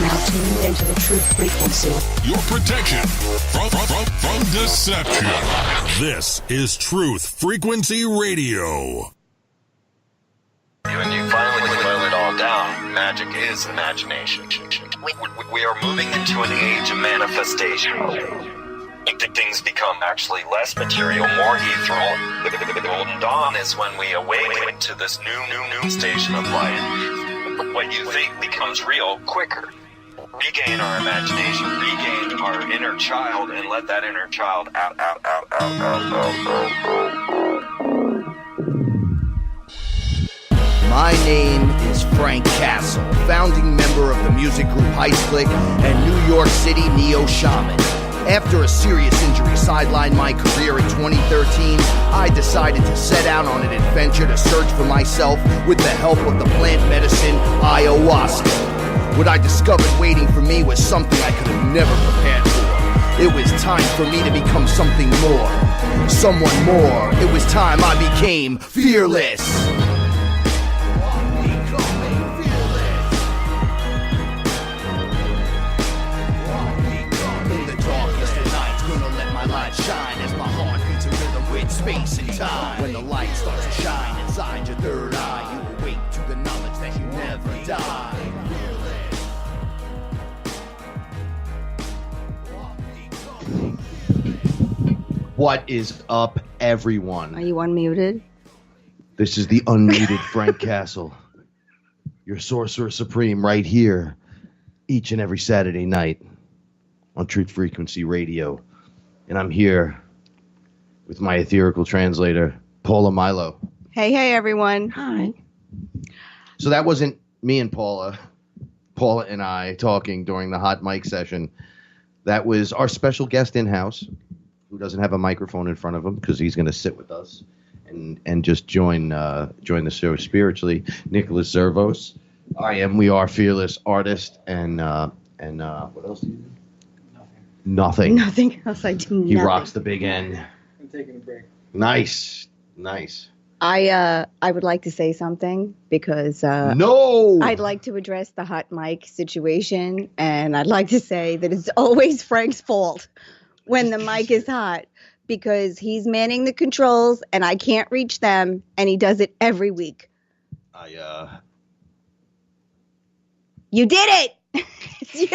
now tuned into the truth frequency. Your protection from deception. This is Truth Frequency Radio. When you finally boil it all down, magic is imagination. We are moving into an age of manifestation. Things become actually less material, more ethereal. The golden dawn is when we awaken to this new station of life. What you think becomes real quicker. Regain our imagination, regain our inner child, and let that inner child out. My name is Frank Castle, founding member of the music group Heist Click and New York City Neo Shaman. After a serious injury sidelined my career in 2013, I decided to set out on an adventure to search for myself with the help of the plant medicine ayahuasca. What I discovered waiting for me was something I could have never prepared for. It was time for me to become something more, someone more. It was time I became fearless. Shine as my heart beats a rhythm with space and time. When the light starts to shine inside your third eye, you awake to the knowledge that you never die. What is up, everyone? Are you unmuted? This is the unmuted Frank Castle, your sorcerer supreme, right here, each and every Saturday night on Truth Frequency Radio. And I'm here with my etherical translator, Paula Milo. Hey, everyone. Hi. So that wasn't me and Paula and I talking during the hot mic session. That was our special guest in-house, who doesn't have a microphone in front of him because he's going to sit with us and just join the show spiritually. Nicholas Zervos. We are fearless artist and what else do you do? Nothing else. I do nothing. He rocks the big N. I'm taking a break. Nice. I would like to say something because no, I'd like to address the hot mic situation, and I'd like to say that it's always Frank's fault when the mic is hot because he's manning the controls and I can't reach them, and he does it every week. You did it. It's you.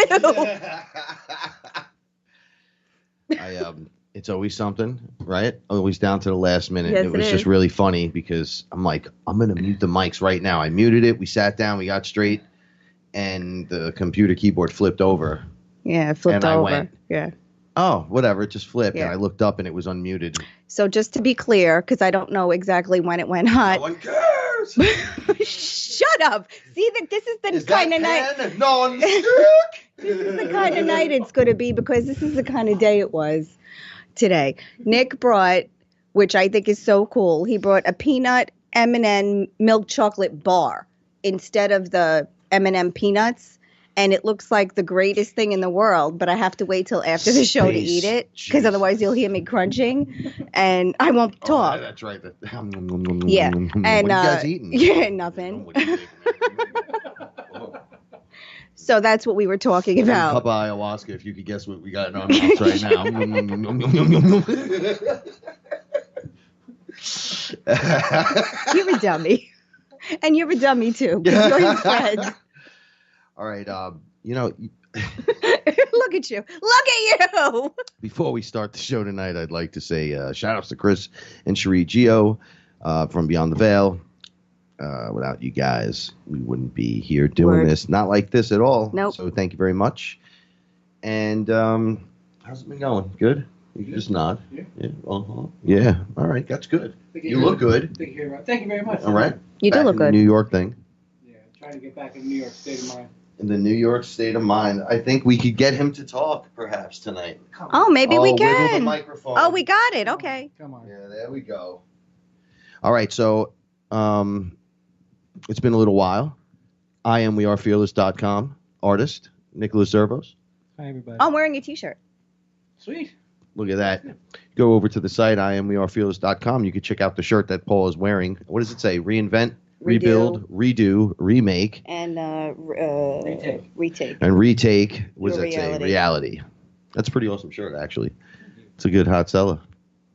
It's always something, right? Always down to the last minute. Yes, it was just really funny because I'm like, I'm going to mute the mics right now. I muted it. We sat down. We got straight. And the computer keyboard flipped over. Yeah, it flipped over. I went, yeah. Oh, whatever. It just flipped. Yeah. And I looked up and it was unmuted. So just to be clear, because I don't know exactly when it went hot. No one cares. Shut up. See, that this is the kind of night. No one This is the kind of night it's going to be because this is the kind of day it was today. Nick brought, which I think is so cool, he brought a peanut M&M milk chocolate bar instead of the M&M peanuts. And it looks like the greatest thing in the world, but I have to wait till after the show to eat it because otherwise you'll hear me crunching and I won't talk. Yeah, that's right. Yeah. And, what are you guys eating? Yeah, nothing. So that's what we were talking about. Cup of ayahuasca, if you could guess what we got in our mouths right now. You're a dummy. And you're a dummy, too. You're his friend. All right. Look at you. Look at you. Before we start the show tonight, I'd like to say shout outs to Chris and Cherie Gio from Beyond the Veil. Without you guys, we wouldn't be here doing this. Not like this at all. Nope. So thank you very much. And how's it been going? Good? You can just nod. Yeah. Yeah. Uh-huh. Yeah. All right. That's good. You look good. Thank you very much. All right. You do look good. The New York thing. Yeah, trying to get back in New York state of mind. In the New York state of mind. I think we could get him to talk perhaps tonight. Oh, maybe we Wiggle the can. microphone. Oh, we got it. Okay. Come on. Yeah, there we go. All right, so it's been a little while. wearefearless.com artist, Nicholas Zervos. Hi, everybody. I'm wearing a t-shirt. Sweet. Look at that. Go over to the site, wearefearless.com. You can check out the shirt that Paul is wearing. What does it say? Reinvent rebuild, redo, remake, and Retake. and retake. Was Your that say? reality. Reality. That's a pretty awesome shirt, actually. It's a good hot seller,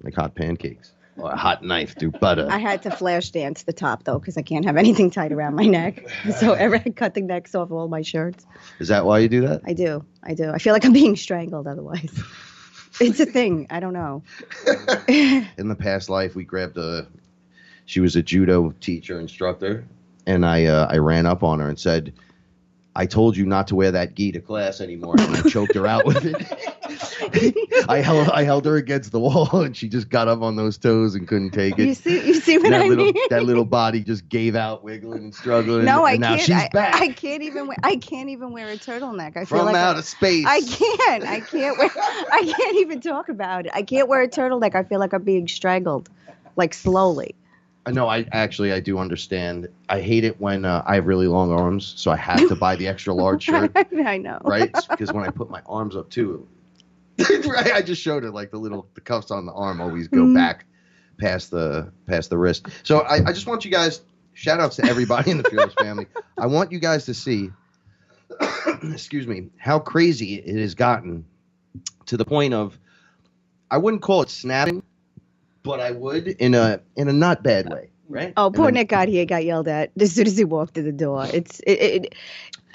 like hot pancakes or a hot knife through butter. I had to flash dance the top though because I can't have anything tight around my neck. So I cut the necks off all my shirts. Is that why you do that? I do. I feel like I'm being strangled otherwise. It's a thing. I don't know. In the past life, we grabbed she was a judo teacher, instructor, and I ran up on her and said, I told you not to wear that gi to class anymore, and I choked her out with it. I held her against the wall, and she just got up on those toes and couldn't take it. You see what I mean? That little body just gave out, wiggling and struggling. No, I and now can't. she's back. I can't even wear a turtleneck. I feel From like outer space. I can't even talk about it. I can't wear a turtleneck. I feel like I'm being strangled, like slowly. No, I do understand. I hate it when I have really long arms, so I have to buy the extra large shirt. I know. Right? Because when I put my arms up too, right? I just showed it like the cuffs on the arm always go back past the wrist. So I just want you guys, shout outs to everybody in the FearLess family. I want you guys to see, excuse me, how crazy it has gotten to the point of, I wouldn't call it snapping, but I would in a not bad way, right? Oh, poor Nick got yelled at as soon as he walked through the door.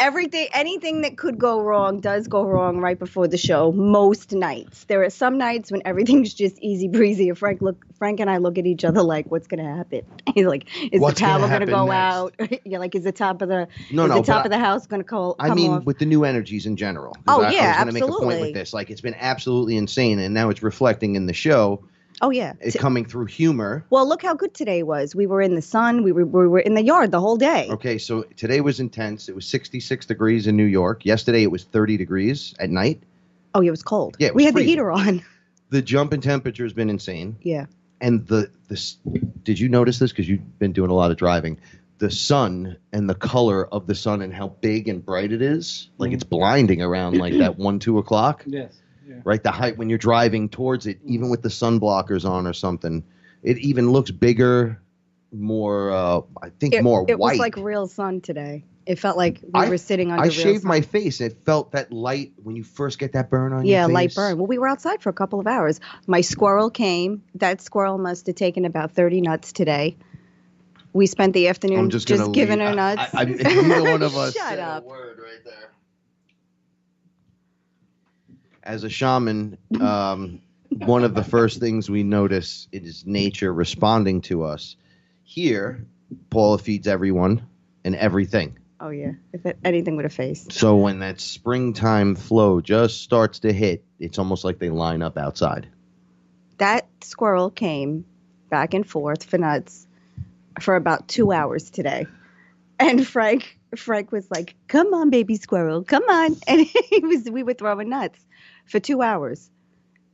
Anything that could go wrong does go wrong right before the show. Most nights, there are some nights when everything's just easy breezy. Frank and I look at each other like, "What's going to happen?" He's like, "Is What's the power gonna going to go happen out?" You're like, "Is the top of the but of the house going to come I mean, off?" with the new energies in general. 'Cause Oh, I yeah, was going to make a point absolutely. with this. Like, it's been absolutely insane, and now it's reflecting in the show. Oh yeah, It's coming through humor. well, look how good today was. We were in the sun. We were in the yard the whole day. Okay, so today was intense. It was 66 degrees in New York. Yesterday it was 30 degrees at night. Oh, yeah, it was cold. Yeah, it we was had freezing. the heater on. The jump in temperature has been insane. Yeah. And did you notice this? Because you've been doing a lot of driving. The sun and the color of the sun and how big and bright it is. Like it's blinding around like that 1, 2 o'clock. Yes. Yeah. Right? The height when you're driving towards it, even with the sun blockers on or something, it even looks bigger, more, I think more white. It was like real sun today. It felt like we were sitting under real shaved sun. my face. It felt that light when you first get that burn on your face. Yeah, light burn. Well, we were outside for a couple of hours. My squirrel came. That squirrel must have taken about 30 nuts today. We spent the afternoon I'm just giving her nuts. Neither one of us Shut said up. a word right there. As a shaman, one of the first things we notice is nature responding to us. Here, Paula feeds everyone and everything. Oh, yeah. Anything with a face. So when that springtime flow just starts to hit, it's almost like they line up outside. That squirrel came back and forth for nuts for about 2 hours today. And Frank was like, "Come on, baby squirrel, come on." And we were throwing nuts for 2 hours.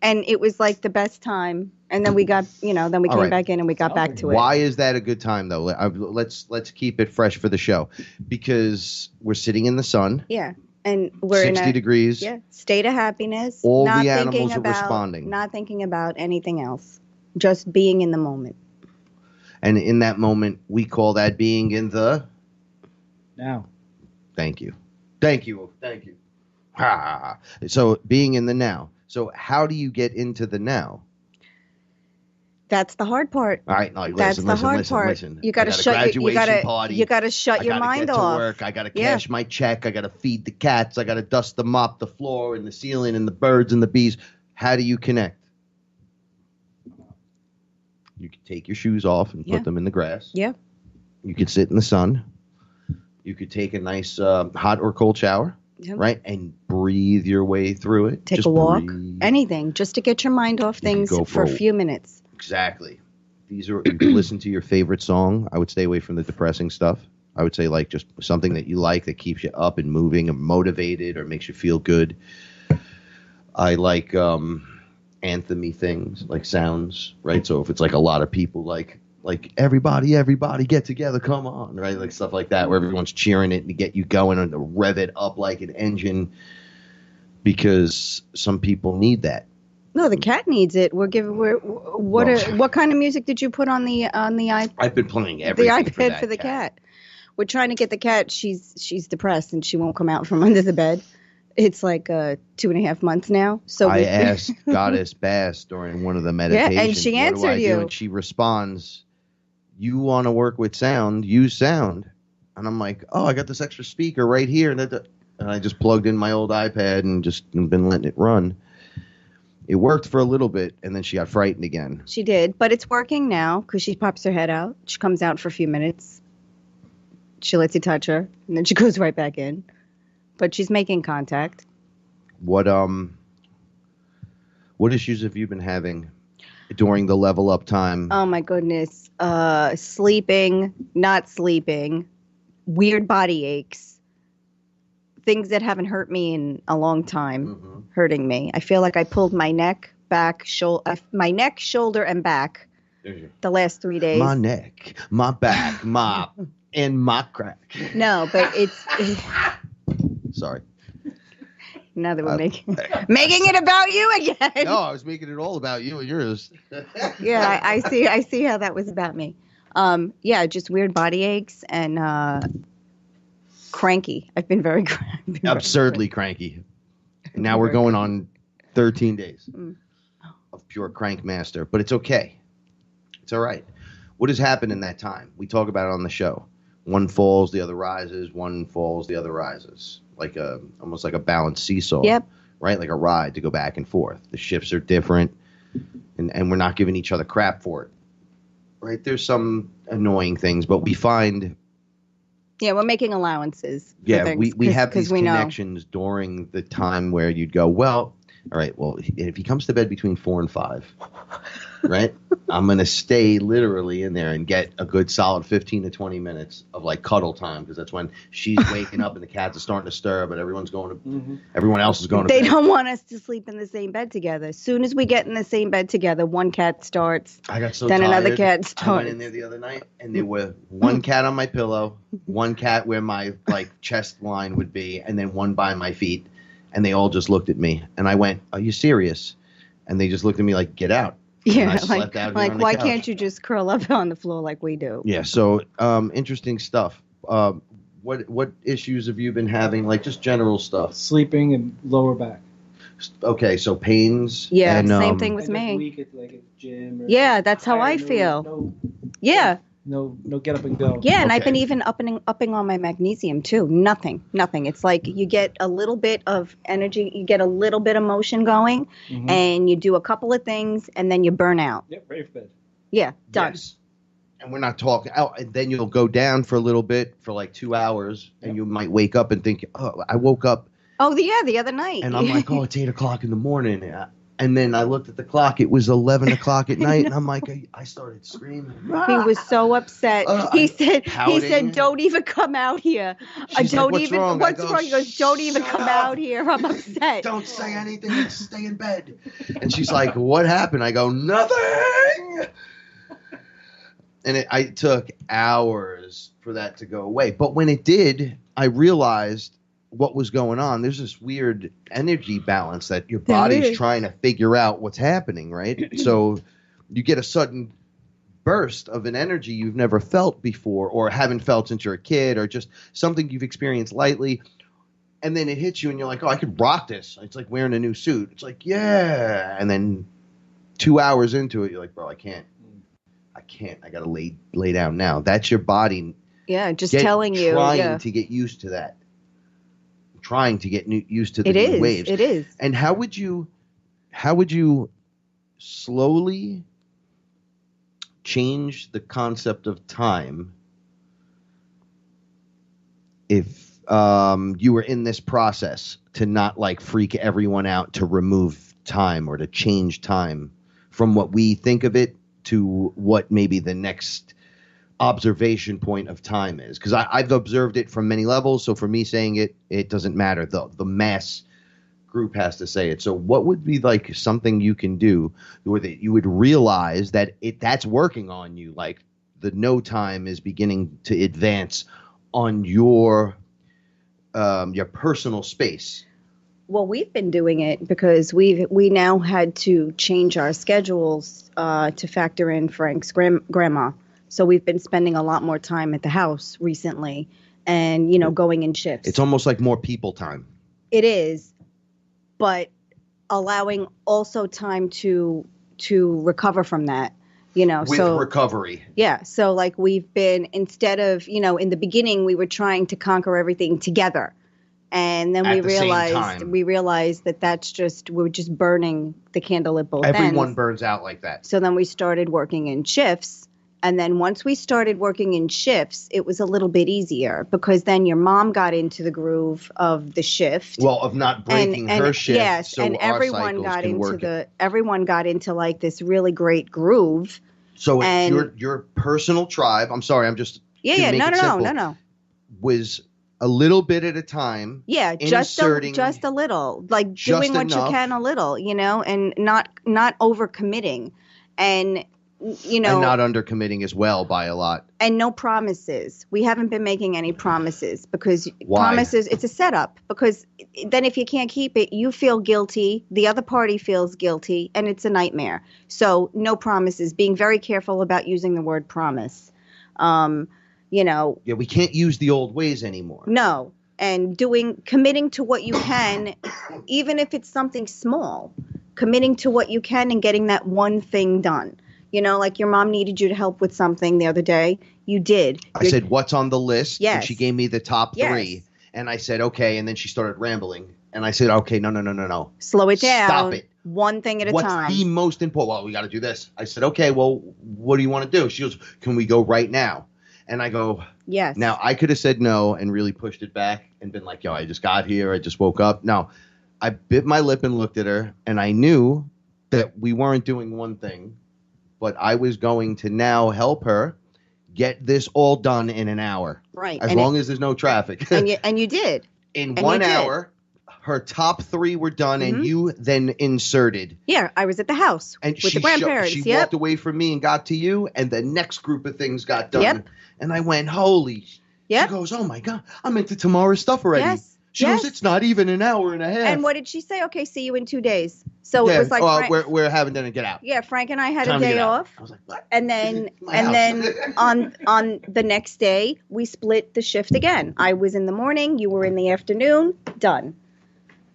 And it was like the best time. And then we got, then we came back in and we got back to it. Why is that a good time though? Let's keep it fresh for the show, because we're sitting in the sun. Yeah. And we're 60 degrees. Yeah, state of happiness. All not the thinking animals are about, responding. Not thinking about anything else. Just being in the moment. And in that moment, we call that being in the... Now. Thank you. Ha. So being in the now. So how do you get into the now? That's the hard part. All right, no, That's the hard part. listen. You got to shut your I mind get off. To work. I got to cash my check. I got to feed the cats. I got to dust the mop, the floor, and the ceiling, and the birds and the bees. How do you connect? You can take your shoes off and put them in the grass. Yeah. You could sit in the sun. You could take a nice hot or cold shower, right? And breathe your way through it. Take Just a walk. breathe. Anything. Just to get your mind off things go for a few minutes. Exactly. You could listen to your favorite song. I would stay away from the depressing stuff. I would say like just something that you like that keeps you up and moving and motivated or makes you feel good. I like anthem-y things, like sounds, right? So if it's like a lot of people like everybody get together, come on, right? Like stuff like that where everyone's cheering it to get you going and to rev it up like an engine, because some people need that. No, the cat needs it. What kind of music did you put on the I've been playing everything the for iPad that for the cat. cat? We're trying to get the cat. She's depressed and she won't come out from under the bed. It's like 2.5 months now. So I asked Goddess Bass during one of the meditations. Yeah, and she answered what do I you. do? And she responds, "You want to work with sound? Use sound." And I'm like, "Oh, I got this extra speaker right here," and I just plugged in my old iPad and just been letting it run. It worked for a little bit, and then she got frightened again. She did, but it's working now because she pops her head out. She comes out for a few minutes. She lets you touch her, and then she goes right back in. But she's making contact. What issues have you been having during the level up time? Oh my goodness. Sleeping, not sleeping, weird body aches, things that haven't hurt me in a long time, hurting me. I feel like I pulled my neck, back, my neck, shoulder, and back the last 3 days. My neck, my back, and my crack. No, but it's Sorry. now that we're making it about you again. No, I was making it all about you and yours. Yeah, I see how that was about me. Yeah, just weird body aches and cranky. I've been very Absurdly cranky. Now we're going on 13 days of pure crank master, but it's okay. It's all right. What has happened in that time? We talk about it on the show. One falls, the other rises. One falls, the other rises. Almost like a balanced seesaw. Yep. Right? Like a ride to go back and forth. The shifts are different, and we're not giving each other crap for it. Right? There's some annoying things, but we find... Yeah, we're making allowances. Yeah, we have these connections during the time where you'd go, well, all right, well, if he comes to bed between 4 and 5, right, I'm going to stay literally in there and get a good solid 15 to 20 minutes of like cuddle time, because that's when she's waking up and the cats are starting to stir, but everyone else is going to They bed. don't want us to sleep in the same bed together. As soon as we get in the same bed together, one cat starts. I got so then tired. Another cat starts. I went in there the other night and there were one cat on my pillow, one cat where my like chest line would be, and then one by my feet. And they all just looked at me, and I went, "Are you serious?" And they just looked at me like, "Get out." Yeah, I slept out here on the why couch. can't you just curl up on the floor like we do? Yeah. So, interesting stuff. What issues have you been having? Like just general stuff. Sleeping and lower back. Okay, so pains. Yeah, and, same thing with Like me. a week at like a gym. Or Yeah, that's how I no- feel. Yeah. No get up and go. Yeah, and I've Okay. been even upping on my magnesium too. Nothing. It's like you get a little bit of energy, you get a little bit of motion going, and you do a couple of things, and then you burn out. Yep, ready for bed. Yeah, done. Yes. And we're not talking. Oh, and then you'll go down for a little bit for like 2 hours, and you might wake up and think, "Oh, I woke up," Oh, yeah, the other night. and I'm like, "Oh, it's 8 o'clock in the morning." And then I looked at the clock. It was 11 o'clock at night, and I'm like, I started screaming. He was so upset. He said, pouting. "Don't even come out here. She's like, Don't "What's even. wrong?" I What's go, wrong?" He goes, "Don't even "Shut come up. out here. I'm upset." Don't say anything. Let's stay in bed. And she's like, "What happened?" I go, "Nothing." And it took hours for that to go away. But when it did, I realized what was going on. There's this weird energy balance that your body's trying to figure out what's happening, right? So you get a sudden burst of an energy you've never felt before, or haven't felt since you're a kid, or just something you've experienced lightly. And then it hits you and you're like, "Oh, I could rock this." It's like wearing a new suit. It's like, yeah. And then 2 hours into it, you're like, "Bro, I can't. I got to lay down now." That's your body. Yeah, just telling you. Trying to get used to that. Trying to get used to the new waves. It is. And how would you slowly change the concept of time if you were in this process to not like freak everyone out, to remove time or to change time from what we think of it to what maybe the next observation point of time is? Because I've observed it from many levels, so for me saying it doesn't matter. The mass group has to say it. So what would be like something you can do where that you would realize that that's working on you, like the no time is beginning to advance on your personal space? Well, we've been doing it because we now had to change our schedules to factor in Frank's grandma. So we've been spending a lot more time at the house recently, and going in shifts. It's almost like more people time. It is, but allowing also time to recover from that. With recovery. Yeah. So like we've been, instead of, in the beginning, we were trying to conquer everything together. And then we realized that we're just burning the candle at both ends. Everyone burns out like that. So then we started working in shifts. And then once we started working in shifts, it was a little bit easier because then your mom got into the groove of the shift. Well, of not breaking her shift. Yes, so and our everyone got cycles into everyone got into like this really great groove. So your personal tribe, I'm sorry, I'm just no. Was a little bit at a time. Yeah, just a little, like doing what you can a little, and not overcommitting, and and not undercommitting as well by a lot. And no promises. We haven't been making any promises because Why? Promises, it's a setup, because then if you can't keep it, you feel guilty, the other party feels guilty, and it's a nightmare. So no promises, being very careful about using the word promise. Yeah, we can't use the old ways anymore. No. And committing to what you can, even if it's something small, committing to what you can and getting that one thing done. Like your mom needed you to help with something the other day. You did. I said, what's on the list? Yes. And she gave me the top three. Yes. And I said, okay. And then she started rambling. And I said, okay, no. Slow it down. Stop it. One thing at a time. What's the most important? Well, we got to do this. I said, okay, well, what do you want to do? She goes, can we go right now? And I go, yes. Now, I could have said no and really pushed it back and been like, yo, I just got here. I just woke up. No, I bit my lip and looked at her, and I knew that we weren't doing one thing, but I was going to now help her get this all done in an hour. Right. As long as there's no traffic. And you did. In 1 hour, her top three were done, and you then inserted. Yeah, I was at the house with the grandparents. She walked away from me and got to you, and the next group of things got done. Yep. And I went, holy. Yep. She goes, oh, my God, I'm into tomorrow's stuff already. Yes. She goes, it's not even an hour and a half. And what did she say? Okay, see you in 2 days. So it was like, we're having dinner. Get out. Yeah, Frank and I had Time a day off. I was like, what? And then on the next day, we split the shift again. I was in the morning, you were in the afternoon, done.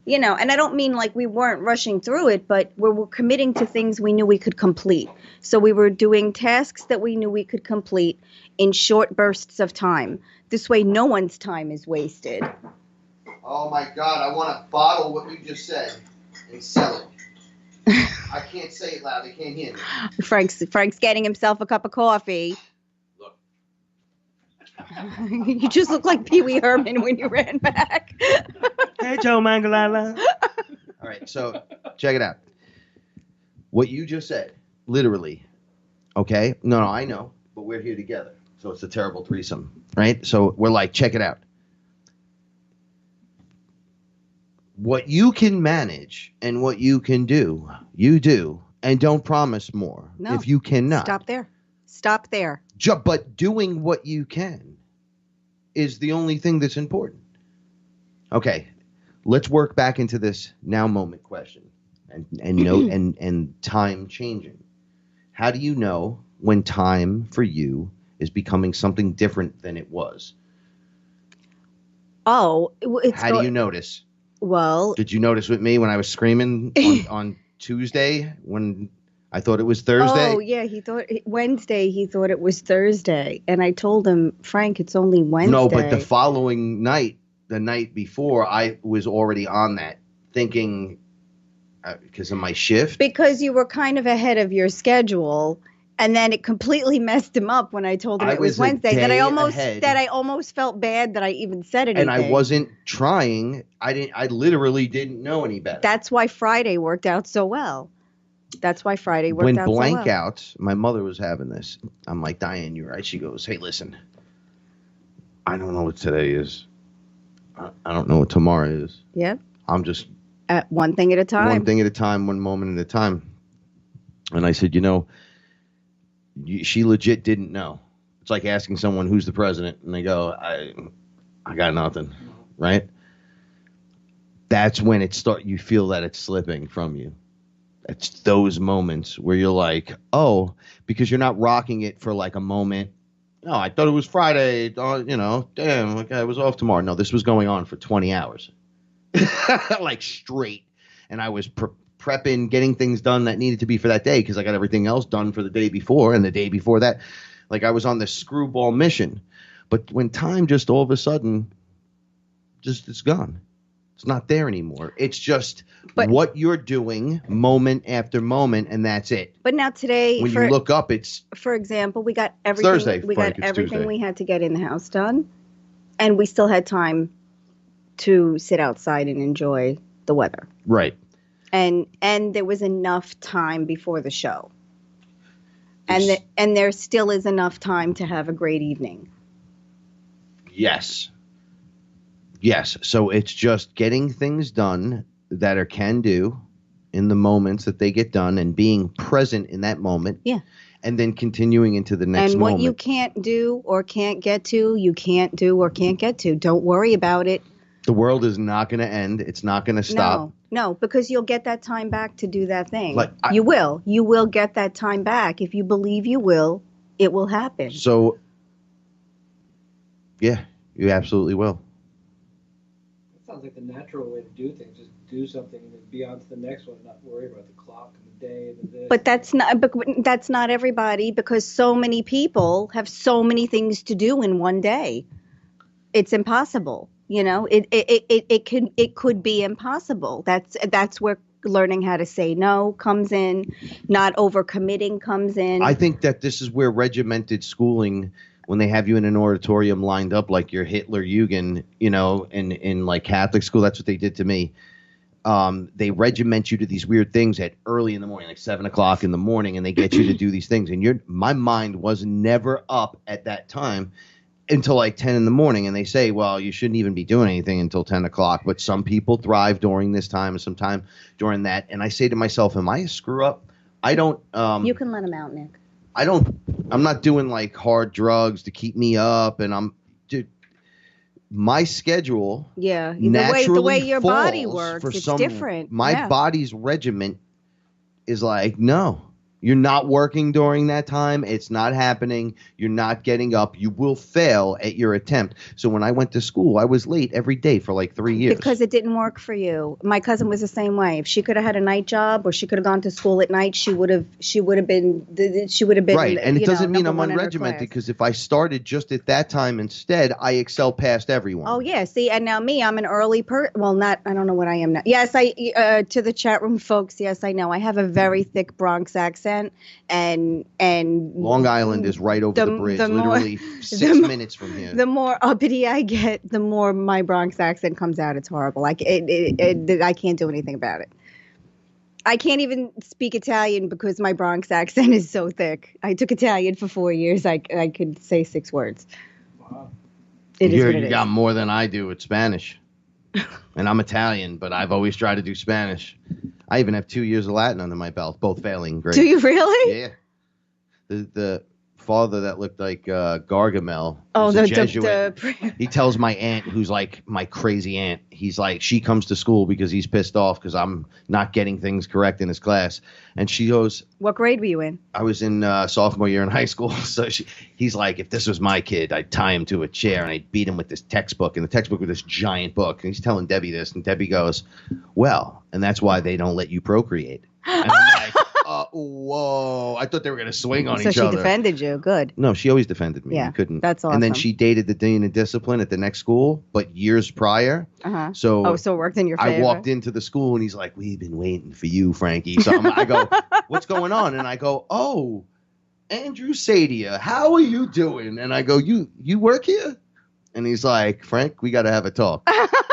And I don't mean like we weren't rushing through it, but we were committing to things we knew we could complete. So we were doing tasks that we knew we could complete in short bursts of time. This way, no one's time is wasted. Oh, my God. I want to bottle what you just said and sell it. I can't say it loud. They can't hear me. Frank's getting himself a cup of coffee. Look. You just look like Pee Wee Herman when you ran back. Hey, Joe Mangalala. All right, so check it out. What you just said, literally, okay? No, I know, but we're here together. So it's a terrible threesome, right? So we're like, check it out. What you can manage and what you can do, you do. And don't promise more if you cannot. Stop there. But doing what you can is the only thing that's important. Okay, let's work back into this now moment question and time changing. How do you know when time for you is becoming something different than it was? Oh, how do you notice? Well, did you notice with me when I was screaming on Tuesday when I thought it was Thursday? Oh, yeah. He thought Wednesday. He thought it was Thursday. And I told him, Frank, it's only Wednesday. No, but the following night, the night before, I was already on that thinking because of my shift. Because you were kind of ahead of your schedule. And then it completely messed him up when I told him it was Wednesday. That I almost felt bad that I even said anything. And I wasn't trying. I literally didn't know any better. That's why Friday worked out so well. When blankouts, my mother was having this. I'm like, Diane, you're right. She goes, hey, listen, I don't know what today is. I don't know what tomorrow is. Yep. I'm just at one thing at a time. One thing at a time, one moment at a time. And I said, she legit didn't know. It's like asking someone who's the president, and they go, I got nothing, right? that's when you feel that it's slipping from you. It's those moments where you're like, oh, because you're not rocking it for like a moment. No, I thought it was Friday. Damn, okay, I was off tomorrow. No, this was going on for 20 hours. Like straight. And I was prepping, getting things done that needed to be for that day because I got everything else done for the day before and the day before that. Like I was on this screwball mission. But when time just all of a sudden, it's gone. It's not there anymore. It's just what you're doing moment after moment, and that's it. But now today, when you look up, it's for example, we got everything. Thursday, we got everything Tuesday. We had to get in the house done, and we still had time to sit outside and enjoy the weather. Right. And there was enough time before the show, and there still is enough time to have a great evening. Yes. Yes, so it's just getting things done that are can do in the moments that they get done and being present in that moment. Yeah. And then continuing into the next moment. And what you can't do or can't get to, you can't do or can't get to. Don't worry about it. The world is not going to end. It's not going to stop. No, because you'll get that time back to do that thing. You will get that time back. If you believe you will, it will happen. So, yeah, you absolutely will. Sounds like the natural way to do things. Just do something and then be on to the next one, not worry about the clock and the day and the this. But that's not everybody, because so many people have so many things to do in one day. It's impossible. It could be impossible. That's where learning how to say no comes in, not overcommitting comes in. I think that this is where regimented schooling, when they have you in an auditorium lined up like you're Hitler Jugend, in like Catholic school, that's what they did to me. They regiment you to these weird things at early in the morning, like 7 o'clock in the morning, and they get you to do these things. And my mind was never up at that time until like 10 in the morning. And they say, well, you shouldn't even be doing anything until 10 o'clock. But some people thrive during this time and some time during that. And I say to myself, am I a screw up? I don't. You can let him out, Nick. I'm not doing like hard drugs to keep me up, and my schedule. Yeah, naturally the way your falls body works, it's different. My body's regiment is like, no, you're not working during that time. It's not happening. You're not getting up. You will fail at your attempt. So when I went to school, I was late every day for like 3 years. Because it didn't work for you. My cousin was the same way. If she could have had a night job or she could have gone to school at night, she would have been right. And it doesn't mean I'm unregimented, because if I started just at that time instead, I excel past everyone. Oh yeah. See, and now me, I'm an early I don't know what I am now. Yes, to the chat room folks, yes, I know. I have a very thick Bronx accent. And Long Island is right over the bridge, literally 6 minutes from here. The more uppity I get, the more my Bronx accent comes out. It's horrible. I can't do anything about it. I can't even speak Italian because my Bronx accent is so thick. I took Italian for 4 years. I could say 6 words. Wow. You got more than I do with Spanish. And I'm Italian, but I've always tried to do Spanish. I even have 2 years of Latin under my belt, both failing great. Do you really? Yeah. The father that looked like Gargamel. Oh, the Jesuit. He tells my aunt, who's like my crazy aunt, he's like, she comes to school because he's pissed off because I'm not getting things correct in his class. And she goes, what grade were you in? I was in sophomore year in high school. So he's like, if this was my kid, I'd tie him to a chair and I'd beat him with this textbook. And the textbook was this giant book. And he's telling Debbie this. And Debbie goes, well, and that's why they don't let you procreate. And I'm like, whoa. I thought they were going to swing on each other. So she defended you. Good. No, she always defended me. Yeah, you couldn't. That's awesome. And then she dated the dean of discipline at the next school, but years prior. Uh-huh. So it worked in your favor. I walked into the school and he's like, we've been waiting for you, Frankie. So I go, what's going on? And I go, oh, Andrew Sadia, how are you doing? And I go, you work here? And he's like, Frank, we got to have a talk.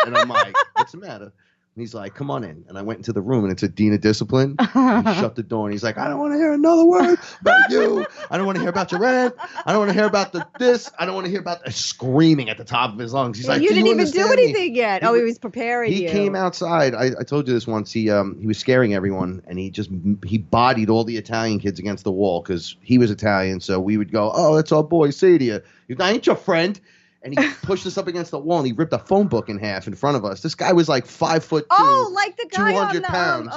And I'm like, what's the matter? And he's like, come on in. And I went into the room, and it's a dean of discipline. And he shut the door, and he's like, I don't want to hear another word about you. I don't want to hear about your rent. I don't want to hear about this. I don't want to hear about the screaming at the top of his lungs. He's like, you didn't even do anything yet. He was preparing you. He came outside. I told you this once. He was scaring everyone, and he bodied all the Italian kids against the wall because he was Italian. So we would go, oh, that's our boy, Sadia. I ain't your friend. and he pushed us up against the wall and he ripped a phone book in half in front of us. This guy was like 5'2". Oh, like the guy 200 on the pounds.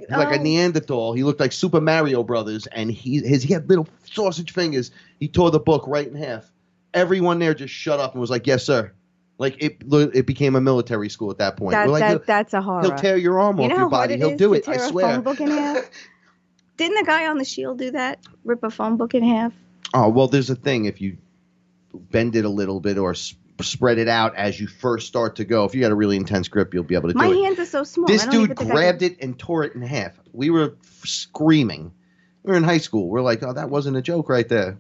Like a Neanderthal. He looked like Super Mario Brothers, and he had little sausage fingers. He tore the book right in half. Everyone there just shut up and was like, "Yes, sir." Like it became a military school at that point. We're like, that's a horror. He'll tear your arm off your body. He'll do it. I swear. A phone book in half? Didn't the guy on the Shield do that? Rip a phone book in half? Oh, well, there's a thing. If you bend it a little bit or spread it out as you first start to go, if you got a really intense grip, you'll be able to do it. My hands are so small. This dude grabbed it and tore it in half. We were screaming. We were in high school. We're like, oh, that wasn't a joke right there.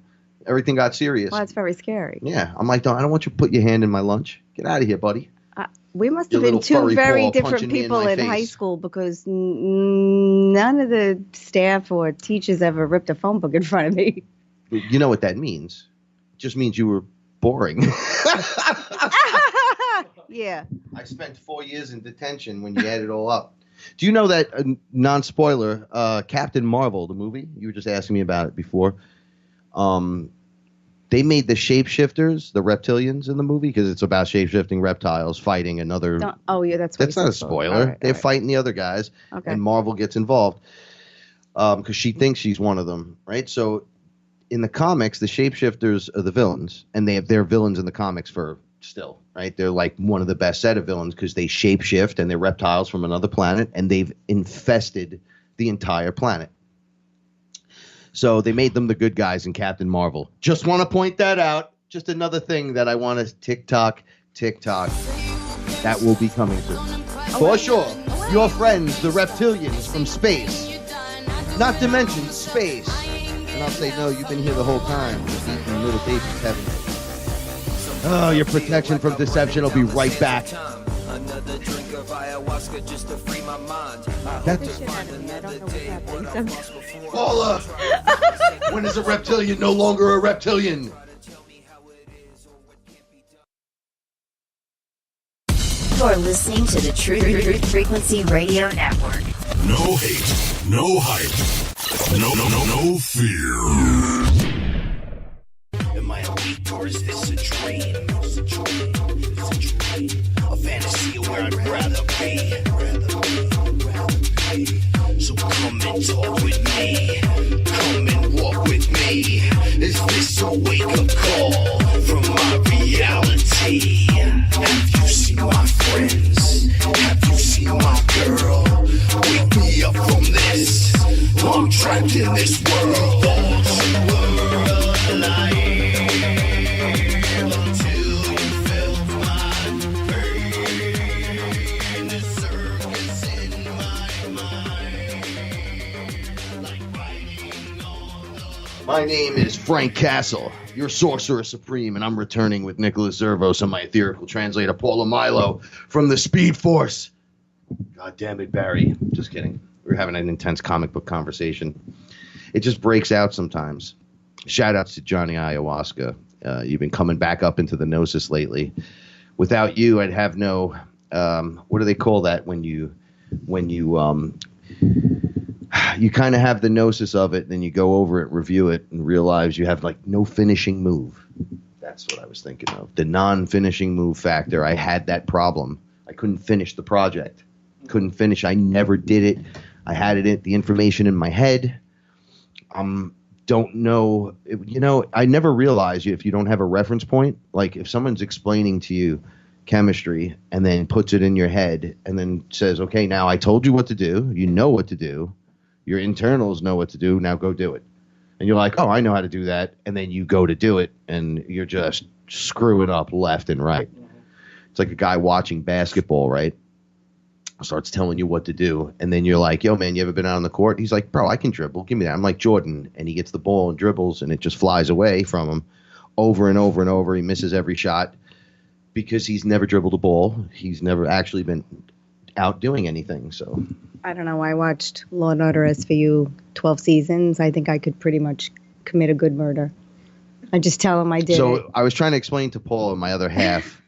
Everything got serious. Well, that's very scary. Yeah. I'm like, I don't want you to put your hand in my lunch. Get out of here, buddy. We must have been two very different people in high school because none of the staff or teachers ever ripped a phone book in front of me. You know what that means? It just means you were boring. Yeah. I spent 4 years in detention when you add it all up. Do you know that, non-spoiler, Captain Marvel, the movie, you were just asking me about it before, they made the shapeshifters, the reptilians in the movie, because it's about shapeshifting reptiles fighting another. That's not a spoiler. Right, they're fighting the other guys, and Marvel gets involved because she thinks she's one of them, right? So in the comics, the shapeshifters are the villains, and they're villains in the comics for still, right? They're like one of the best set of villains because they shapeshift and they're reptiles from another planet, and they've infested the entire planet. So they made them the good guys in Captain Marvel. Just want to point that out. Just another thing that I want to TikTok. That will be coming soon. For sure. Your friends, the reptilians from space. Not to mention space. And I'll say, no, you've been here the whole time. Just eating little babies, haven't you? Oh, your protection from deception will be right back. Another drink of ayahuasca just to free my mind. Paula! When is a reptilian no longer a reptilian? You're listening to the Truth Frequency Radio Network. No hate, no hype, no fear. Am I awake or is this a dream? A fantasy where I'd rather be. So come and talk with me. Come and walk with me. Is this a wake-up call from my reality? Have you seen my friends? Have you seen my girl? Wake me up from this. I'm trapped in this world. My name is Frank Castle, your sorcerer supreme, and I'm returning with Nicholas Zervos and my etherical translator, Paula Milo, from the Speed Force. God damn it, Barry. Just kidding. We're having an intense comic book conversation. It just breaks out sometimes. Shout outs to Johnny Ayahuasca. You've been coming back up into the gnosis lately. Without you, I'd have no, what do they call that when you kind of have the gnosis of it, then you go over it, review it, and realize you have like no finishing move. That's what I was thinking of. The non-finishing move factor. I had that problem. I couldn't finish the project. Couldn't finish. I never did it. I had the information in my head. Don't know. I never realized if you don't have a reference point, like if someone's explaining to you chemistry and then puts it in your head and then says, okay, now I told you what to do. You know what to do. Your internals know what to do. Now go do it. And you're like, oh, I know how to do that. And then you go to do it, and you're just screwing up left and right. It's like a guy watching basketball, right? Starts telling you what to do. And then you're like, yo, man, you ever been out on the court? He's like, bro, I can dribble. Give me that. I'm like Jordan. And he gets the ball and dribbles, and it just flies away from him over and over and over. He misses every shot because he's never dribbled a ball. He's never actually been out doing anything. So I don't know. I watched Law and Order SVU 12 seasons. I think I could pretty much commit a good murder. I just tell him I did it. So I was trying to explain to Paula, my other half,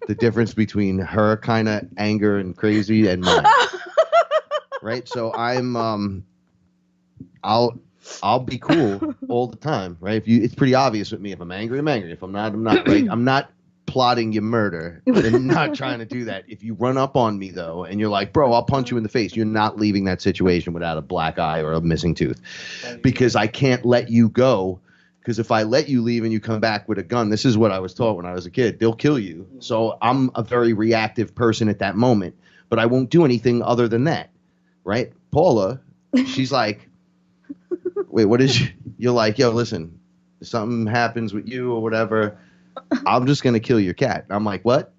the difference between her kind of anger and crazy and mine. Right? So I'll be cool all the time, right? It's pretty obvious with me. If I'm angry, I'm angry. If I'm not, I'm not, right? I'm not plotting your murder and not trying to do that. If you run up on me, though, and you're like, bro, I'll punch you in the face, you're not leaving that situation without a black eye or a missing tooth. Because I can't let you go. Because if I let you leave and you come back with a gun, this is what I was taught when I was a kid. They'll kill you. So I'm a very reactive person at that moment. But I won't do anything other than that. Right? Paula, she's like, wait, what is you're like, yo, listen, if something happens with you or whatever, I'm just going to kill your cat. And I'm like, what?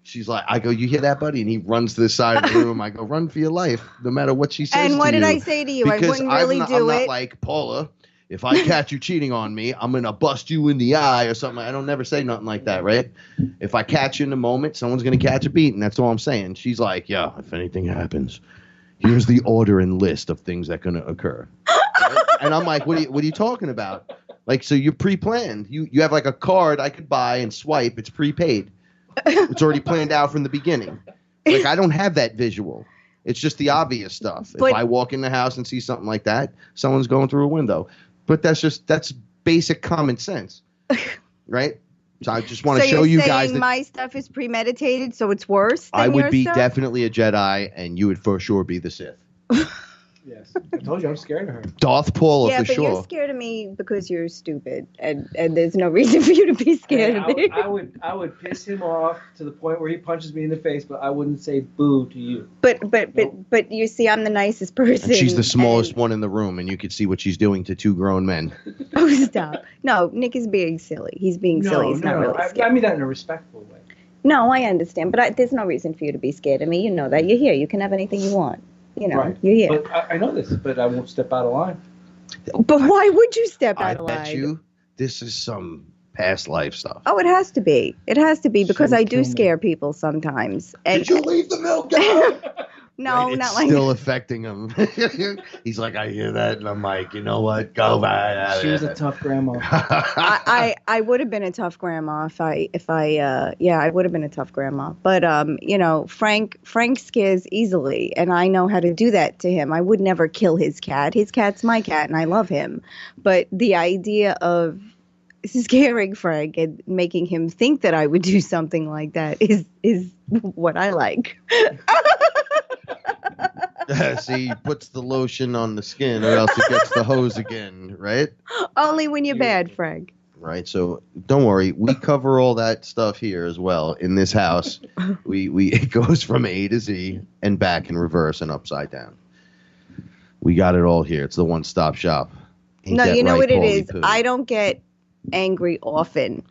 She's like, I go, you hear that, buddy? And he runs to the side of the room. I go, run for your life, no matter what she says to you. And what did I say to you? I wouldn't really do it. I'm not like, Paula, if I catch you cheating on me, I'm going to bust you in the eye or something. I don't never say nothing like that, right? If I catch you in the moment, someone's going to catch a beat, and that's all I'm saying. She's like, yeah, if anything happens, here's the order and list of things that are going to occur. Right? And I'm like, what are you talking about? Like, so you're pre-planned. You have like a card I could buy and swipe. It's prepaid. It's already planned out from the beginning. Like, I don't have that visual. It's just the obvious stuff. If I walk in the house and see something like that, someone's going through a window. But that's basic common sense, right? So I just want to show you guys that my stuff is premeditated, so it's worse than I would be stuff? definitely a Jedi, and you would for sure be the Sith. Yes, I told you I'm scared of her. Darth Paula yeah, for but sure. you're scared of me because you're stupid, and there's no reason for you to be scared of me. I would piss him off to the point where he punches me in the face, but I wouldn't say boo to you. But you see, I'm the nicest person. And she's the smallest one in the room, and you could see what she's doing to two grown men. Oh, stop! No, Nick is being silly. He's being silly. He's not really scared. I mean that in a respectful way. No, I understand, but there's no reason for you to be scared of me. You know that. You're here. You can have anything you want. You know, right. You're here. But I know this, but I won't step out of line. But why would you step out of line? I bet you this is some past life stuff. Oh, it has to be. It has to be because I do scare people sometimes. And, Did you leave the milk out? No, right, not like still affecting him. He's like, I hear that, and I'm like, you know what? Go back. She was a tough grandma. I would have been a tough grandma if I I would have been a tough grandma. But you know, Frank scares easily, and I know how to do that to him. I would never kill his cat. His cat's my cat, and I love him. But the idea of scaring Frank and making him think that I would do something like that is what I like. See, he puts the lotion on the skin, or else it gets the hose again, right? Only when you're bad, Frank. Right. So don't worry, we cover all that stuff here as well in this house. It goes from A to Z and back in reverse and upside down. We got it all here. It's the one-stop shop. Ain't No, that you know right, what it Paulie is. Poo? I don't get angry often.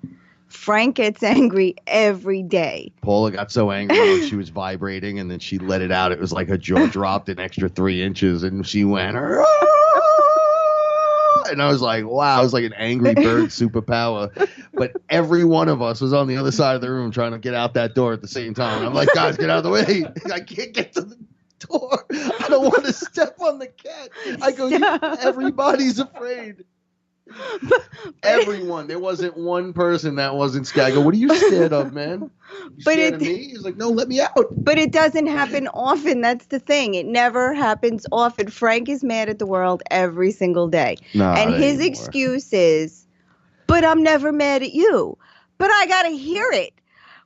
Frank gets angry every day. Paula got so angry when she was vibrating, and then she let it out. It was like her jaw dropped an extra 3 inches, and she went, "Aah!" And I was like, wow, it was like an Angry Bird superpower. But every one of us was on the other side of the room trying to get out that door at the same time. I'm like, guys, get out of the way. I can't get to the door. I don't want to step on the cat. I go, everybody's afraid. Everyone. There wasn't one person that wasn't scared. I go, what are you scared of, man? You scared of me? He's like, no, let me out. But it doesn't happen often. That's the thing. It never happens often. Frank is mad at the world every single day. And his excuse is, but I'm never mad at you. But I got to hear it.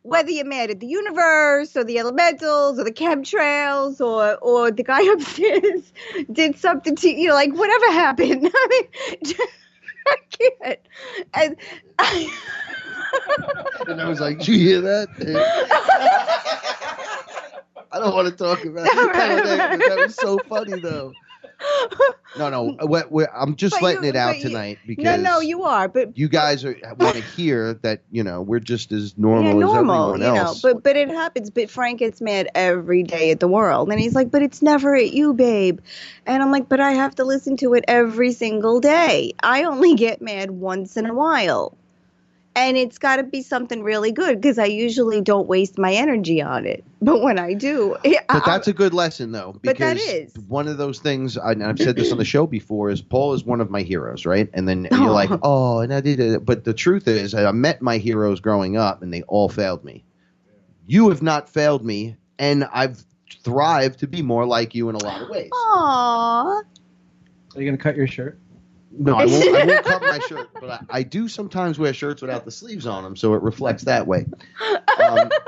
Whether you're mad at the universe or the elementals or the chemtrails or the guy upstairs did something to you, like whatever happened. I mean, I can't. And I was like, did you hear that? I don't want to talk about it. That was so funny, though. No. I'm just letting it out tonight because no, you are. But you guys want to hear that. You know, we're just as normal as everyone else. But it happens. But Frank gets mad every day at the world, and he's like, "But it's never at you, babe." And I'm like, "But I have to listen to it every single day. I only get mad once in a while." And it's got to be something really good because I usually don't waste my energy on it. But when I do. But that's a good lesson, though. Because but that is. One of those things, and I've said this on the show before, is Paul is one of my heroes, right? And then you're like, oh, and I did it. But the truth is, I met my heroes growing up, and they all failed me. You have not failed me, and I've thrived to be more like you in a lot of ways. Aww. Are you going to cut your shirt? No, I won't cover my shirt, but I do sometimes wear shirts without the sleeves on them, so it reflects that way.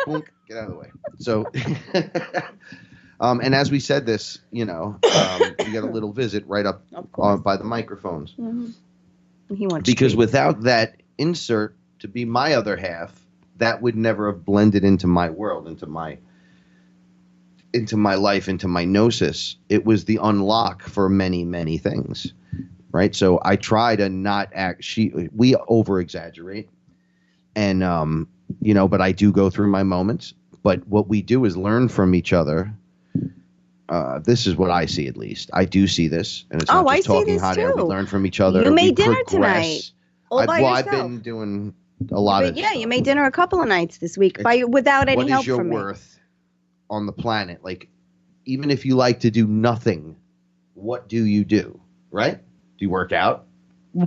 Boom, get out of the way. So, and as we said this, you get a little visit right up by the microphones. Mm-hmm. He wants because without that insert to be my other half, that would never have blended into my world, into my life, into my gnosis. It was the unlock for many, many things. Right. So I try to not act. We over exaggerate and, but I do go through my moments. But what we do is learn from each other. This is what I see, at least. I do see this. And it's not just talking hot air. We learn from each other. You made dinner tonight. All by yourself. I've been doing a lot of stuff. You made dinner a couple of nights this week without any help from me. What is your worth on the planet? Like, even if you like to do nothing, what do you do? Right? Do you work out?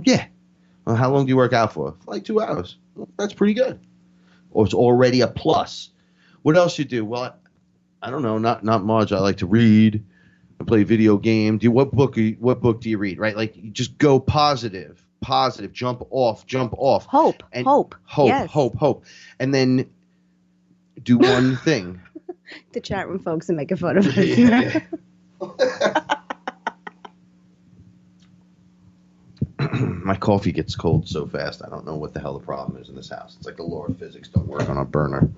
Yeah. Well, how long do you work out for? Like 2 hours. Well, that's pretty good. Or it's already a plus. What else you do? Well, I don't know. Not much. I like to read. I play video games. What book do you read? Right? Like you just go positive. Jump off. Hope. Yes. Hope. And then do one thing. The chat room folks are making fun of us. Yeah. My coffee gets cold so fast. I don't know what the hell the problem is in this house. It's like the law of physics don't work on a burner.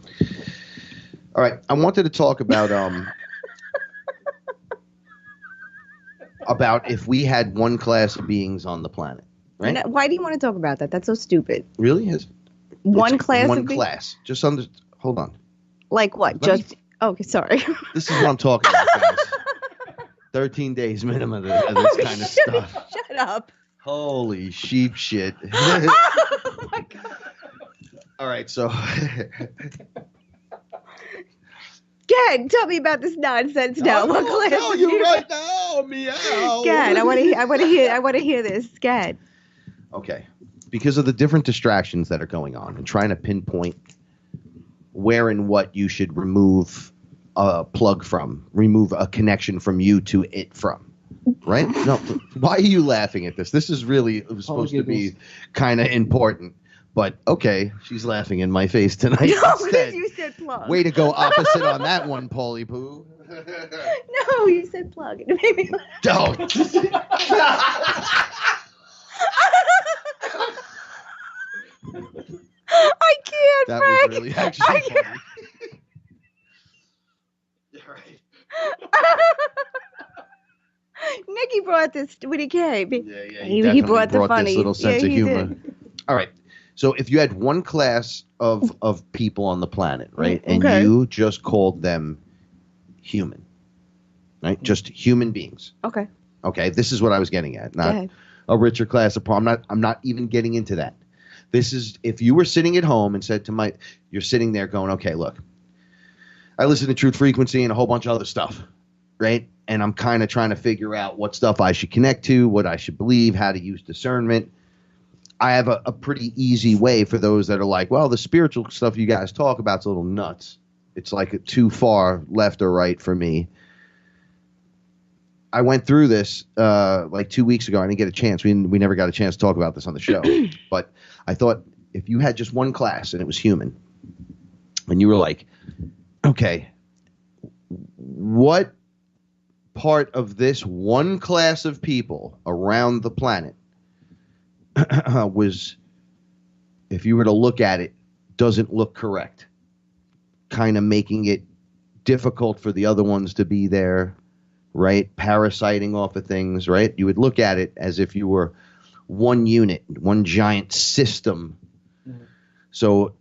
All right. I wanted to talk about if we had one class of beings on the planet. Right? Why do you want to talk about that? That's so stupid. Really? One class? One class. Just hold on. Like what? Okay, sorry. This is what I'm talking about, guys. 13 days minimum of this kind of stuff. Shut up. Holy sheep shit. Oh my God. All right, so. Gad, tell me about this nonsense now. What class? Tell you right now, meow. Gad, I want to hear this. Gad. Okay, because of the different distractions that are going on, and trying to pinpoint where and what you should remove a plug from, remove a connection from you to it from. Right? No, why are you laughing at this? This is really supposed to be kind of important. But okay, she's laughing in my face tonight. No, because you said plug. Way to go opposite on that one, Paulie Poo. No, you said plug. It made me laugh. Don't. I can't, that Frank. Was really actually funny. You're right. Nikki brought this when he came. Yeah. He brought the funny. This little sense of humor. Did. All right. So if you had one class of people on the planet, right, and Okay. you just called them human, right, just human beings. Okay. Okay. This is what I was getting at. Not a richer class of I'm not even getting into that. This is if you were sitting at home and said to you're sitting there going, okay, look, I listen to Truth Frequency and a whole bunch of other stuff, right? And I'm kind of trying to figure out what stuff I should connect to, what I should believe, how to use discernment. I have a pretty easy way for those that are like, well, the spiritual stuff you guys talk about is a little nuts. It's like too far left or right for me. I went through this like 2 weeks ago. I didn't get a chance. We never got a chance to talk about this on the show. But I thought if you had just one class and it was human, and you were like, okay, what part of this one class of people around the planet was, if you were to look at it, doesn't look correct, kind of making it difficult for the other ones to be there, right? Parasiting off of things, right? You would look at it as if you were one unit, one giant system. Mm-hmm. So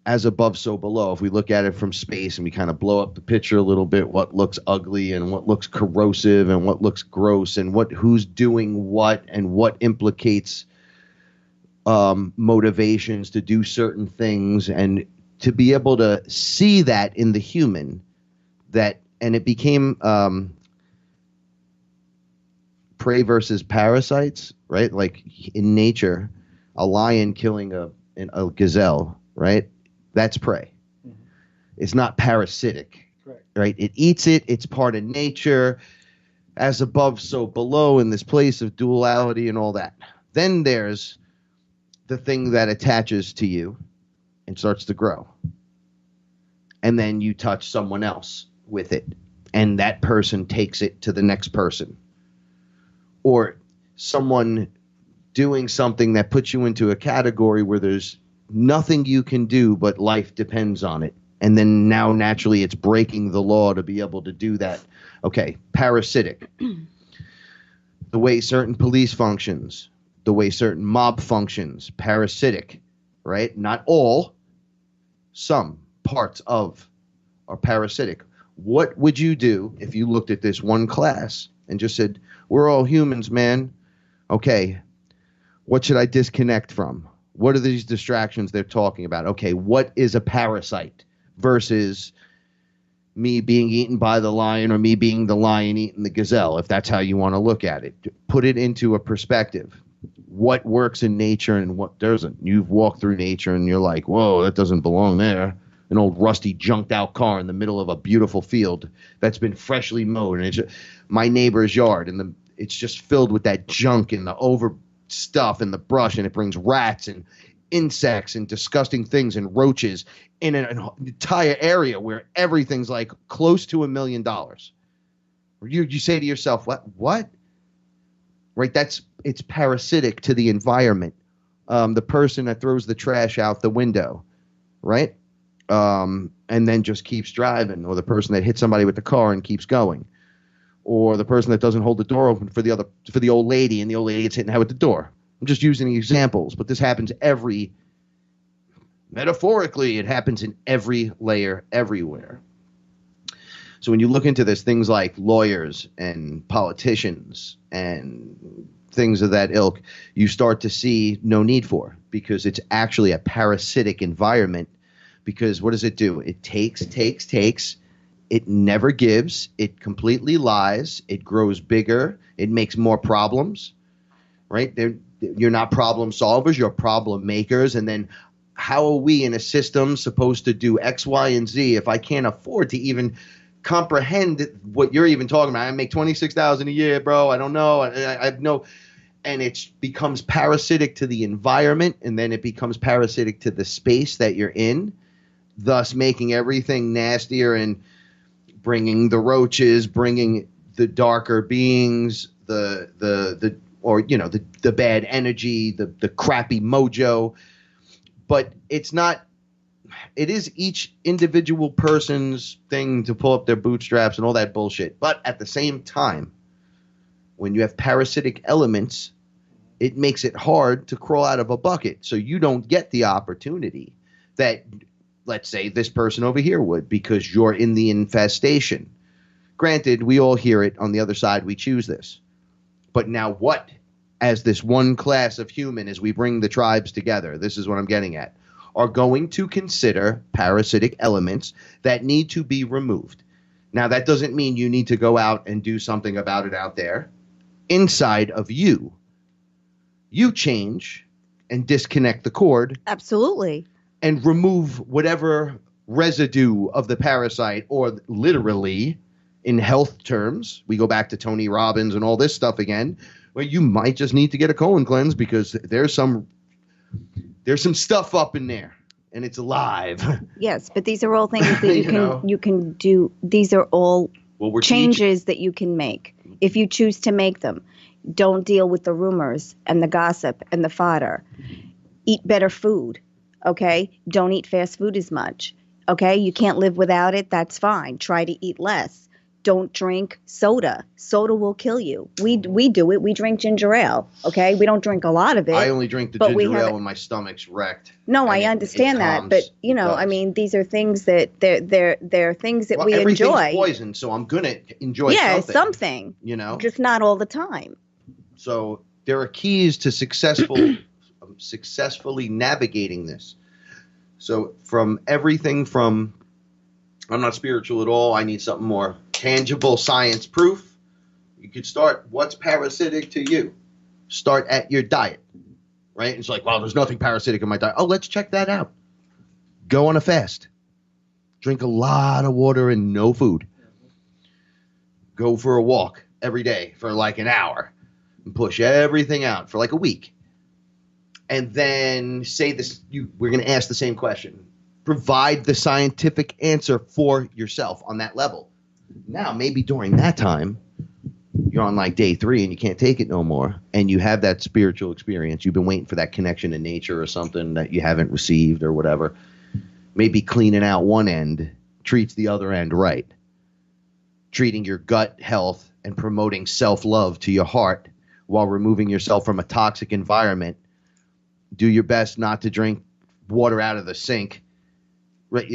as above, so below. If we look at it from space and we kind of blow up the picture a little bit, what looks ugly and what looks corrosive and what looks gross and who's doing what and what implicates motivations to do certain things, and to be able to see that in the human, and it became prey versus parasites, right? Like in nature, a lion killing a gazelle, right? That's prey. Mm-hmm. It's not parasitic, Correct. Right? It eats it. It's part of nature. as above, so below, in this place of duality and all that. Then there's the thing that attaches to you and starts to grow. And then you touch someone else with it, and that person takes it to the next person. Or someone doing something that puts you into a category where there's nothing you can do, but life depends on it. And then now naturally it's breaking the law to be able to do that. Okay, parasitic. The way certain police functions, the way certain mob functions, parasitic, right? Not all, some parts of are parasitic. What would you do if you looked at this one class and just said, we're all humans, man. Okay, what should I disconnect from? What are these distractions they're talking about? Okay, what is a parasite versus me being eaten by the lion or me being the lion eating the gazelle, if that's how you want to look at it? Put it into a perspective. What works in nature and what doesn't? You've walked through nature and you're like, whoa, that doesn't belong there. An old rusty junked out car in the middle of a beautiful field that's been freshly mowed, and it's just my neighbor's yard, and it's just filled with that junk and the over stuff and the brush, and it brings rats and insects and disgusting things and roaches in an entire area where everything's like close to $1 million. You say to yourself, what? Right? It's parasitic to the environment. The person that throws the trash out the window, right? And then just keeps driving, or the person that hits somebody with the car and keeps going, or the person that doesn't hold the door open for the old lady, and the old lady gets hit in the head with the door. I'm just using examples, but this happens metaphorically, it happens in every layer, everywhere. So when you look into this, things like lawyers and politicians and things of that ilk, you start to see no need for, because it's actually a parasitic environment. Because what does it do? It takes. It never gives. It completely lies. It grows bigger. It makes more problems, right? You're not problem solvers. You're problem makers. And then how are we in a system supposed to do X, Y, and Z if I can't afford to even comprehend what you're even talking about? I make $26,000 a year, bro. I don't know. I have no. And it becomes parasitic to the environment, and then it becomes parasitic to the space that you're in, thus making everything nastier and bringing the roaches, bringing the darker beings, the bad energy, the crappy mojo. But it's not. It is each individual person's thing to pull up their bootstraps and all that bullshit. But at the same time, when you have parasitic elements, it makes it hard to crawl out of a bucket. So you don't get the opportunity that, let's say, this person over here would, because you're in the infestation. Granted, we all hear it on the other side. We choose this. But now what, as this one class of human, as we bring the tribes together, this is what I'm getting at, are going to consider parasitic elements that need to be removed. Now, that doesn't mean you need to go out and do something about it out there. Inside of you, you change and disconnect the cord. Absolutely. And remove whatever residue of the parasite, or literally, in health terms, we go back to Tony Robbins and all this stuff again, where you might just need to get a colon cleanse because there's some stuff up in there and it's alive. Yes, but these are all things that you can do. These are all changes that you can make if you choose to make them. Don't deal with the rumors and the gossip and the fodder. Eat better food, okay? Don't eat fast food as much, okay? You can't live without it. That's fine. Try to eat less. Don't drink soda. Soda will kill you. We do it. We drink ginger ale, okay? We don't drink a lot of it. I only drink the ginger ale when my stomach's wrecked. No, I understand that, but I mean, these are things that they're things that we enjoy. Everything's poison, so I'm gonna enjoy something. Just not all the time. So there are keys to successfully navigating this. So from everything from, I'm not spiritual at all, I need something more tangible, science proof. You could start, what's parasitic to you? Start at your diet, right? It's like, well, there's nothing parasitic in my diet. Oh, let's check that out. Go on a fast. Drink a lot of water and no food. Go for a walk. every day for like an hour and push everything out for like a week. And then say this, we're going to ask the same question. Provide the scientific answer for yourself on that level. Now, maybe during that time, you're on like day 3 and you can't take it no more. And you have that spiritual experience. You've been waiting for that connection to nature or something that you haven't received or whatever. Maybe cleaning out one end treats the other end right. Treating your gut health and promoting self-love to your heart while removing yourself from a toxic environment. Do your best not to drink water out of the sink. Right?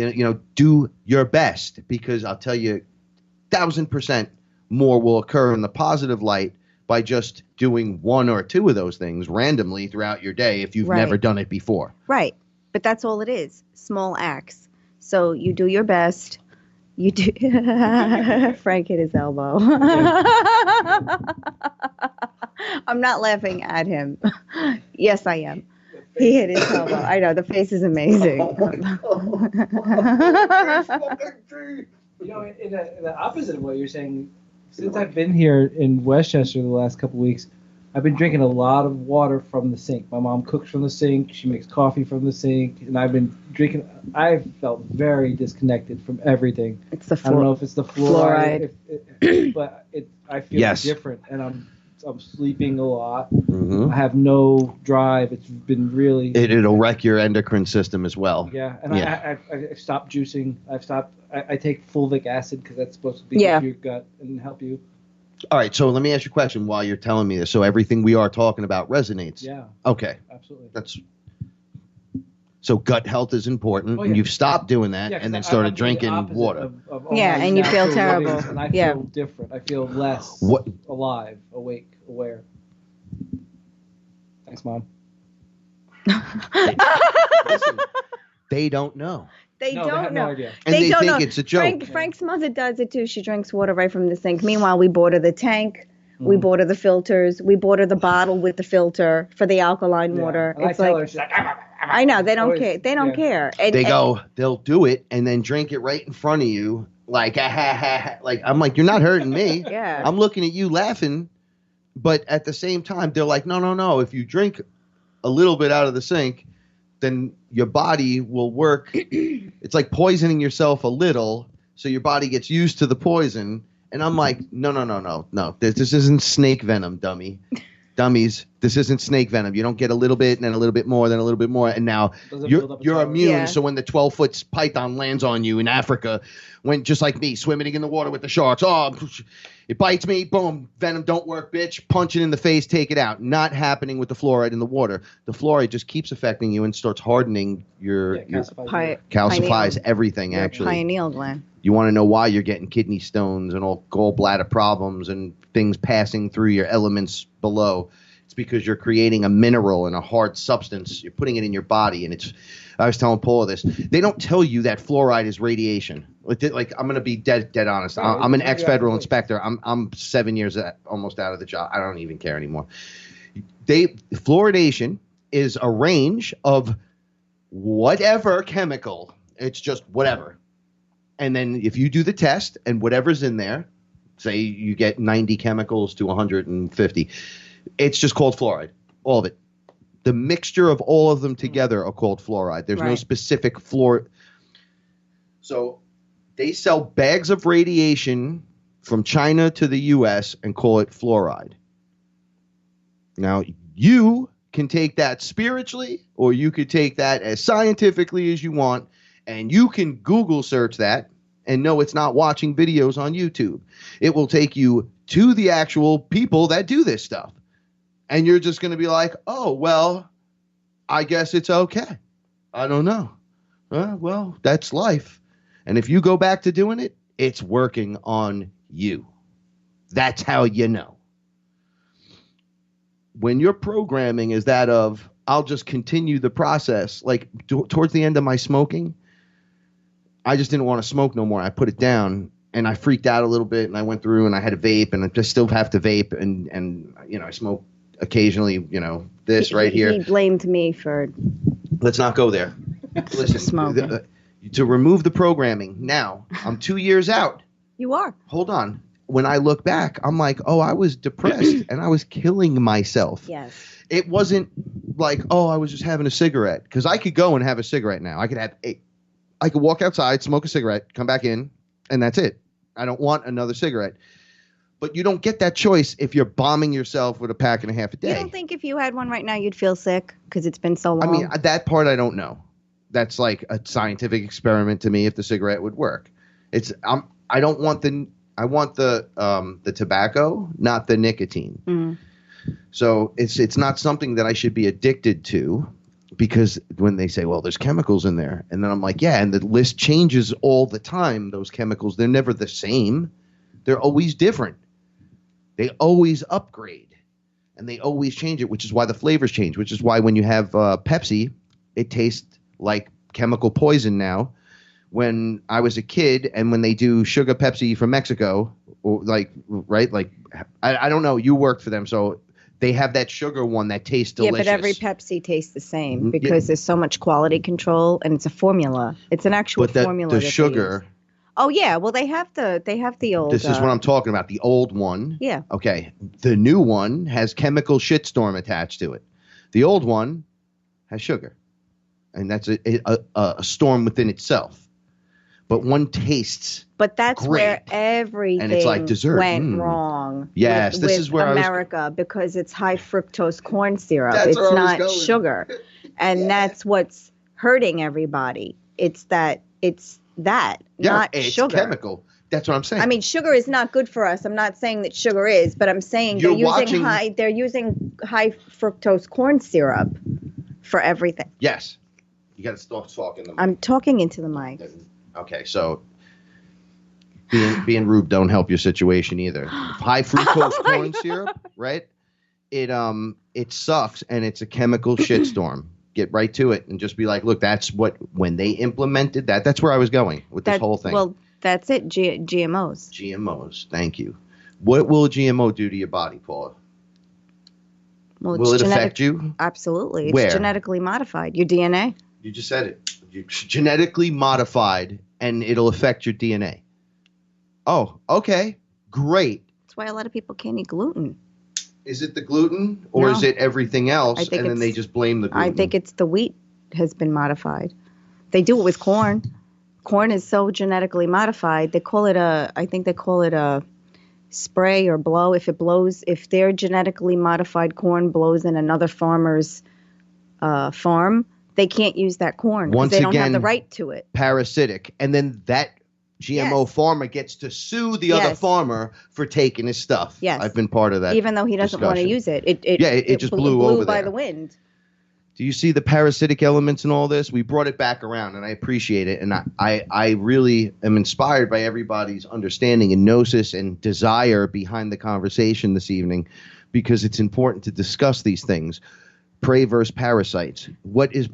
Do your best, because I'll tell you 1,000% more will occur in the positive light by just doing 1 or 2 of those things randomly throughout your day if you've never done it before. Right. But that's all it is. Small acts. So you do your best. You do. Frank hit his elbow. I'm not laughing at him. Yes, I am. He hit his elbow. I know. The face is amazing. In the opposite of what you're saying, since I've been here in Westchester the last couple weeks, I've been drinking a lot of water from the sink. My mom cooks from the sink. She makes coffee from the sink, and I've been drinking. I've felt very disconnected from everything. It's the I don't know if it's the fluoride. But I feel different, and I'm sleeping a lot. Mm-hmm. I have no drive. It's been really. It'll wreck your endocrine system as well. Yeah, and I stopped juicing. I take fulvic acid because that's supposed to be good for your gut and help you. All right, so let me ask you a question while you're telling me this. So everything we are talking about resonates? Yeah. Okay. Absolutely. So gut health is important, and you've stopped doing that and then started drinking water. Of and you feel terrible. Livings, and I feel different. I feel less alive, awake, aware. Thanks, Mom. Listen, they don't know. They don't know. No idea. And they don't think know. it's a joke. Frank's mother does it too. She drinks water right from the sink. Meanwhile, we bought her the tank. We bought her the filters. We bought her the bottle with the filter for the alkaline water. And it's I tell like her, she's like, I know they don't care. They don't care. And, they'll do it and then drink it right in front of you. Like, like I'm like, you're not hurting me. Yeah. I'm looking at you laughing, but at the same time, they're like, no. If you drink a little bit out of the sink, then your body will work. It's like poisoning yourself a little, so your body gets used to the poison. And I'm like, no. This isn't snake venom, dummies. This isn't snake venom. You don't get a little bit and then a little bit more, then a little bit more, and now you're immune. Yeah. So when the 12-foot python lands on you in Africa, when just like me swimming in the water with the sharks, it bites me, boom, venom don't work, bitch. Punch it in the face, take it out. Not happening with the fluoride in the water. The fluoride just keeps affecting you and starts hardening calcifies everything. Actually, pineal gland. You want to know why you're getting kidney stones and all gallbladder problems and things passing through your elements below. It's because you're creating a mineral and a hard substance. You're putting it in your body. And I was telling Paula this. They don't tell you that fluoride is radiation. Like I'm going to be dead honest. I'm an ex-federal inspector. I'm 7 years almost out of the job. I don't even care anymore. Fluoridation is a range of whatever chemical. It's just whatever. And then if you do the test and whatever's in there, say you get 90 chemicals to 150, it's just called fluoride, all of it. The mixture of all of them together are called fluoride. There's no specific fluoride. So they sell bags of radiation from China to the U.S. and call it fluoride. Now, you can take that spiritually, or you could take that as scientifically as you want. And you can Google search that and know it's not watching videos on YouTube. It will take you to the actual people that do this stuff. And you're just going to be like, oh, well, I guess it's okay. I don't know. Well, that's life. And if you go back to doing it, it's working on you. That's how you know. When your programming is that of, I'll just continue the process, like towards the end of my smoking, I just didn't want to smoke no more. I put it down and I freaked out a little bit and I went through and I had a vape and I just still have to vape and I smoke occasionally, this right here. He blamed me for. Let's not go there. Listen, smoking. To remove the programming. Now, I'm 2 years out. You are. Hold on. when I look back, I'm like, oh, I was depressed and I was killing myself. Yes. It wasn't like, oh, I was just having a cigarette, because I could go and have a cigarette now. I could walk outside, smoke a cigarette, come back in, and that's it. I don't want another cigarette. But you don't get that choice if you're bombing yourself with a pack and a half a day. You don't think if you had one right now you'd feel sick because it's been so long? I mean, that part I don't know. That's like a scientific experiment to me if the cigarette would work. I don't want I want the tobacco, not the nicotine. Mm. So it's not something that I should be addicted to, because when they say, well, there's chemicals in there, and then I'm like, yeah, and the list changes all the time. Those chemicals, they're never the same. They're always different. They always upgrade, and they always change it, which is why the flavors change, which is why when you have Pepsi, it tastes like chemical poison now. When I was a kid, and when they do sugar Pepsi from Mexico, or I don't know, you worked for them, so they have that sugar one that tastes delicious. Yeah, but every Pepsi tastes the same because there's so much quality control, and it's a formula. It's an actual formula. The sugar. Oh yeah, well they have the old. This is what I'm talking about. The old one. Yeah. Okay. The new one has chemical shitstorm attached to it. The old one has sugar, and that's a storm within itself. But one tastes. But that's great, where everything and it's like dessert. went wrong. Yes, this is where America, because it's high fructose corn syrup. That's it's where I was not going. sugar, and that's what's hurting everybody. It's not it's sugar. chemical. That's what I'm saying. I mean, sugar is not good for us. I'm not saying that sugar is, but I'm saying they're using high fructose corn syrup for everything. Yes. You got to stop talking. I'm talking into the mic. Okay, so being rude don't help your situation either. High fructose corn syrup, right? It sucks, and it's a chemical shitstorm. Get right to it and just be like, look, that's when they implemented that. That's where I was going with this whole thing. Well, that's it. GMOs. GMOs. Thank you. What will a GMO do to your body, Paula? Well, will it affect you? Absolutely. It's Where? genetically modified. Your DNA. You just said it. Genetically modified, and it'll affect your DNA. Oh, okay. Great. That's why a lot of people can't eat gluten. Is it the gluten, or is it everything else, and then they just blame the gluten? I think it's the wheat has been modified. They do it with corn. Corn is so genetically modified. They call it a spray or blow. If their genetically modified corn blows in another farmer's farm, they can't use that corn because they don't have the right to it. Parasitic. And then that GMO farmer gets to sue the other farmer for taking his stuff. Yes. I've been part of that. Even though he doesn't want to use it. It just blew over by there. the wind. Do you see the parasitic elements in all this? We brought it back around, and I appreciate it. And I really am inspired by everybody's understanding and gnosis and desire behind the conversation this evening, because it's important to discuss these things. Prey versus parasites. What is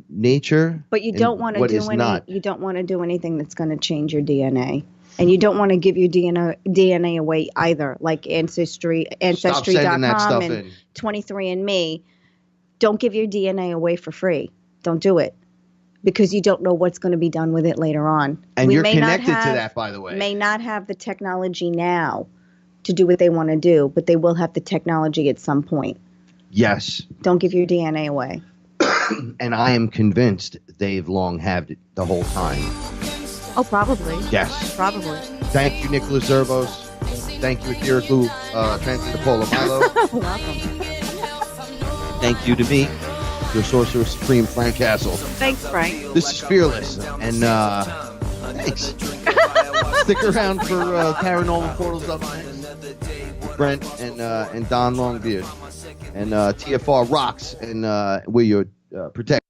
nature? But you don't want to You don't want to do anything that's going to change your DNA, and you don't want to give your DNA away either, like Ancestry.com and 23andMe. Don't give your DNA away for free. Don't do it, because you don't know what's going to be done with it later on. And you're connected to that, by the way. May not have the technology now to do what they want to do, but they will have the technology at some point. Yes. Don't give your DNA away. And I am convinced they've long had it the whole time. Oh, probably. Yes. Probably. Thank you, Nicholas Zervos. Thank you, Akira Glue, Transfer to Paula Milo. Welcome. Thank you to me, your Sorcerer Supreme, Frank Castle. Thanks, Frank. This is FearLess, and thanks. Stick around for Paranormal Portals up next. Brent and Don Longbeard. And TFR rocks, and we're your protect.